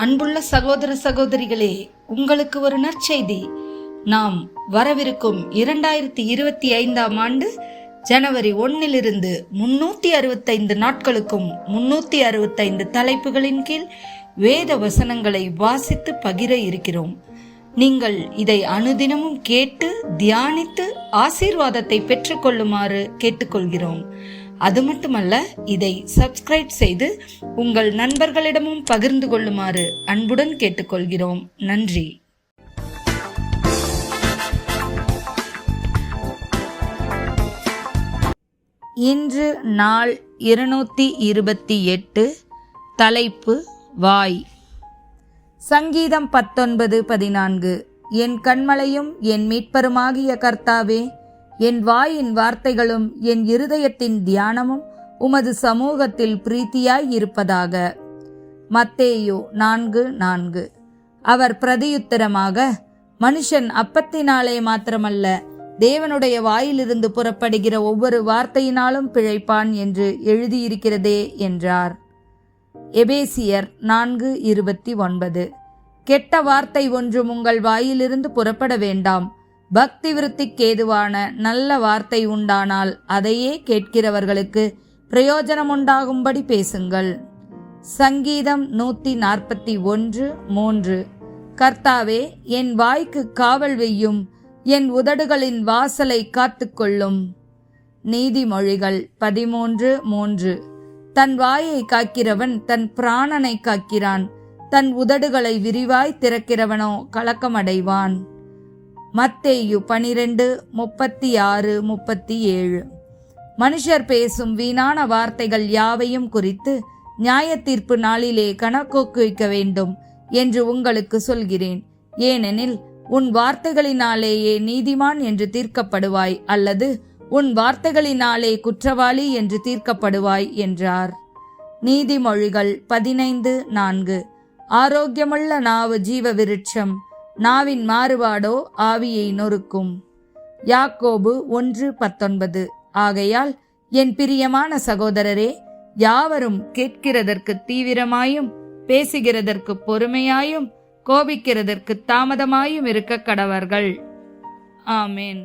அன்புள்ள சகோதர சகோதரிகளே, உங்களுக்கு ஒரு நற்செய்தி. நாம் வரவிருக்கும் 2025 ஆண்டு ஜனவரி 1 365 நாட்களுக்கும் 365 தலைப்புகளின் கீழ் வேத வசனங்களை வாசித்து பகிர இருக்கிறோம். நீங்கள் இதை அனுதினமும் கேட்டு தியானித்து ஆசீர்வாதத்தை பெற்றுக்கொள்ளுமாறு கேட்டுக்கொள்கிறோம். அது மட்டுமல்ல, இதை சப்ஸ்கிரைப் செய்து உங்கள் நண்பர்களிடமும் பகிர்ந்து கொள்ளுமாறு அன்புடன் கேட்டுக்கொள்கிறோம். நன்றி. இன்று நாள் 228. தலைப்பு வாய். சங்கீதம் 19:14. என் கன்மலையும் என் மீட்பருமாகிய கர்த்தாவே, என் வாயின் வார்த்தைகளும் என் இருதயத்தின் தியானமும் உமது சமூகத்தில் பிரீத்தியாய் இருப்பதாக. மத்தேயு 4:4. அவர் பிரதியுத்தரமாக, மனுஷன் அப்பத்தினாலே மாத்திரமல்ல, தேவனுடைய வாயிலிருந்து புறப்படுகிற ஒவ்வொரு வார்த்தையினாலும் பிழைப்பான் என்று எழுதியிருக்கிறதே என்றார். எபேசியர் 4:29. கெட்ட வார்த்தை ஒன்றும் உங்கள் வாயிலிருந்து புறப்பட வேண்டாம். பக்தி விருத்திக்கேதுவான நல்ல வார்த்தை உண்டானால் அதையே கேட்கிறவர்களுக்கு பிரயோஜனம் உண்டாகும்படி பேசுங்கள். சங்கீதம் 141:3. கர்த்தாவே, என் வாய்க்கு காவல் வையும், என் உதடுகளின் வாசலை காத்துக்கொள்ளும். நீதிமொழிகள் 13:3. தன் வாயை காக்கிறவன் தன் பிராணனை காக்கிறான், தன் உதடுகளை விரிவாய் திறக்கிறவனோ கலக்கமடைவான். மத்தேயு 12:36-37. மனுஷர் பேசும் வீணான வார்த்தைகள் யாவையும் குறித்து நியாய தீர்ப்பு நாளிலே கணக்கொப்புவிக்க வேண்டும் என்று உங்களுக்கு சொல்கிறேன். ஏனெனில் உன் வார்த்தைகளினாலேயே நீதிமான் என்று தீர்க்கப்படுவாய், அல்லது உன் வார்த்தைகளினாலே குற்றவாளி என்று தீர்க்கப்படுவாய் என்றார். நீதிமொழிகள் 15:4. ஆரோக்கியமுள்ள நாவு ஜீவ விருட்சம், நாவின் மாறுபாடோ ஆவியை நொறுக்கும். யாக்கோபு 1:19. ஆகையால் என் பிரியமான சகோதரரே, யாவரும் கேட்கிறதற்கு தீவிரமாயும், பேசுகிறதற்கு பொறுமையாயும், கோபிக்கிறதற்கு தாமதமாயும் இருக்க கடவர்கள். ஆமேன்.